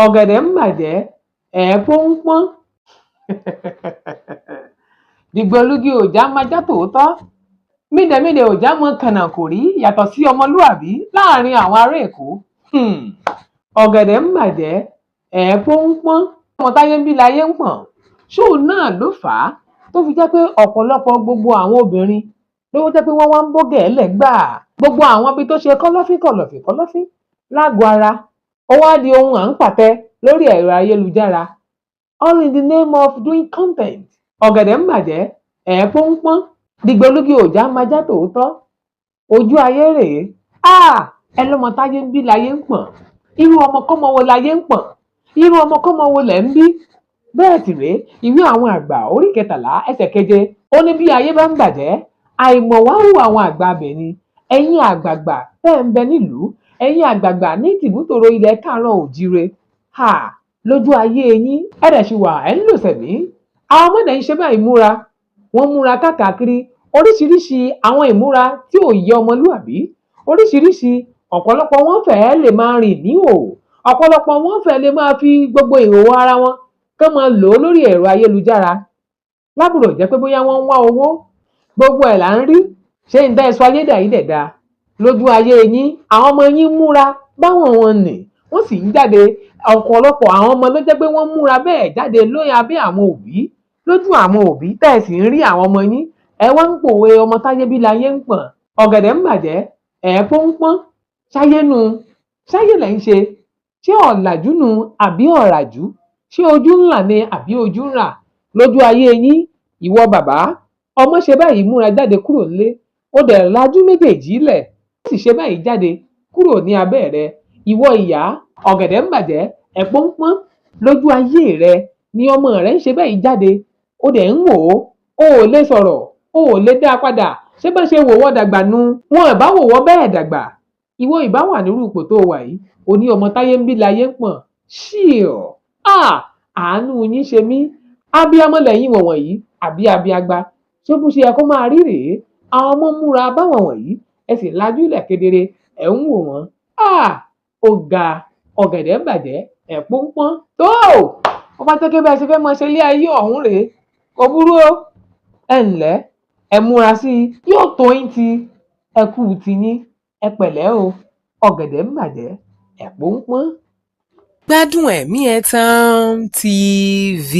ọ̀gẹ̀dẹ̀ ń bàjẹ́ ẹ̀ẹ́pọ̀ ń pọ́n. Dìgbòlugi òjá máa já tòótọ́, mídẹ̀mídẹ̀ òjá mọ kànáńkòrí yàtọ̀ sí ọmọlúàbí láàrin àwọn ará Èkó. Ọ̀gẹ̀dẹ̀ ń bàjẹ́ ẹ̀ẹ́pọ̀ ń pọ́n. Ọmọ táyé ń bí láyé ń pọ̀n. Ṣóò náà ló fà á tó fi jẹ́ pé ọ̀pọ̀lọpọ̀ gbogbo àwọn obìnrin ló jẹ́ pé wọ́n wá ń bọ́gẹ̀ lẹ́gbà gbogbo àwọn ibi tó ṣe kọ́lọ́fín lágọ̀ọ́ ara ó wá di ohun à ń pàtẹ lórí ẹ̀rọ ayélujára, all in the name of doing content. Ọ̀gẹ̀dẹ̀ ń bàjẹ́ ẹ̀ẹ́pọ̀ ń pọ́n. Dìgbòlugi òjá máa já tòótọ́, ojú ayé rèé. Ẹ lọ́mọ táyé ń bí láyé ń pọ̀n. Irú ọmọkọ́mọ wo láyé ń pọ̀n? Irú ọmọkọ́mọ wo lẹ̀ ń bí? Bẹ́ẹ̀ sì rèé, ìwé àwọn àgbà orí 13 ẹsẹ̀ 7 ó ní bí ayé bá ń bàjẹ́ àìmọ̀ wá hù àwọn àgbà abẹ ni. Ẹ̀yin àgbààgbà tẹ́ ń bẹ nílùú, ẹ̀yin àgbààgbà ní tìbútòrò ilẹ̀ káàárọ̀ òjíire, lójú ayé yín ẹ̀rẹ̀ ṣì wà ẹ̀ ń lò sẹ̀mí. Àwọn ọmọdé ń ṣe báyìí múra, wọ́n múra káàkiri oríṣiríṣi àwọn ìmúra tí ò yẹ ọmọlúàbí, oríṣiríṣi ọ̀pọ̀lọpọ̀ wọn fẹ́ẹ́ lè máa rìn ní ìhòòhò, ọ̀pọ̀lọpọ̀ wọn fẹ́ẹ́ lè máa fi gbogbo ìhòòhò ara wọn kán máa lò ó lórí ẹ̀rọ ayélujára. Lábùrò jẹ́ pé bóyá wọ́n ń wá owó, gbogbo ẹ̀ là ń rí. Ṣé ń dá ẹ̀sọ ayédàídẹ̀dá lójú ayé yín? Àwọn ọmọ yín múra báwọn wọn nì, wọ́n sì ń jáde. Ọ̀pọ̀lọpọ̀ àwọn ọmọ ló jẹ́ pé wọ́n múra bẹ́ẹ̀ jáde lórí abẹ́ àwọn òbí, lójú àwọn òbí tẹ́ sì ń rí àwọn ọmọ yín. Ẹ wá ń pòwe ọmọ táyé bí láyé ń pọ̀n. Ọ̀gẹ̀dẹ̀ ń bàjẹ́ ẹ̀ẹ́pọ̀ ń pọ́n. Ṣáyé nu, ṣáyé lẹ̀ ń ṣe? Ṣé ọ̀làjú nu àbí ọ̀ràjú? Ṣé ojú ńlá ni àbí ojú ńrà? Lójú ayé yín, ìwọ bàbá, ọmọ ṣe báyìí múra jáde kúrò nílé, ó dẹ̀ lajú méjèèjì lẹ̀, ó sì ṣe báyìí jáde kúrò ní abẹ́ rẹ. Ìwọ ìyá, ọ̀gẹ̀dẹ̀ ń bàjẹ́ ẹ̀pọ̀ ń pọ́n. Lójú ayé rẹ ni ọmọ rẹ ń ṣe báyìí jáde, ó dẹ̀ ń wò ó, ó ò lè sọ̀rọ̀, ó ò lè dá padà. Ṣé bá ṣe wò wọ́ dàgbà nu? Wọn ì bá wò wọ́ bẹ́ẹ̀ dàgbà. Ìwọ ìbá wà nírú ipò tó wà yìí, o ní ọmọ táyé ń bí láyé ń pọ̀n. Ṣíọ̀! Àánú yín ṣe mí. Abíamọ lẹ́yìn wọ̀nyí àbí abiagba? Ṣé bó ṣe yẹ kó máa rí rèé? Àwọn ọmọ múra báwọn wọ̀nyí, ẹ sì lajú ilẹ̀ kedere, ẹ̀ ń wò wọ́n. Ó ga. Ọ̀gẹ̀dẹ̀ ń bàjẹ́ ẹ̀pọ̀ ń pọ́n. Tó o bá tẹ́kẹ́ bẹ́ẹ̀ ṣe fẹ́ mọ ṣe ilé ayé ọ̀hún rèé, kò burú o. Ẹ ǹlẹ́, ẹ múra sí i, yóò tó yín ti. Ẹ kú ti yín, ẹ pẹ̀lẹ́ o. Ọ̀gẹ̀dẹ̀ ń bàjẹ́ ẹ̀pọ̀ ń pọ́n. Gbádùn Ẹ̀mí Ẹ̀tàn TV.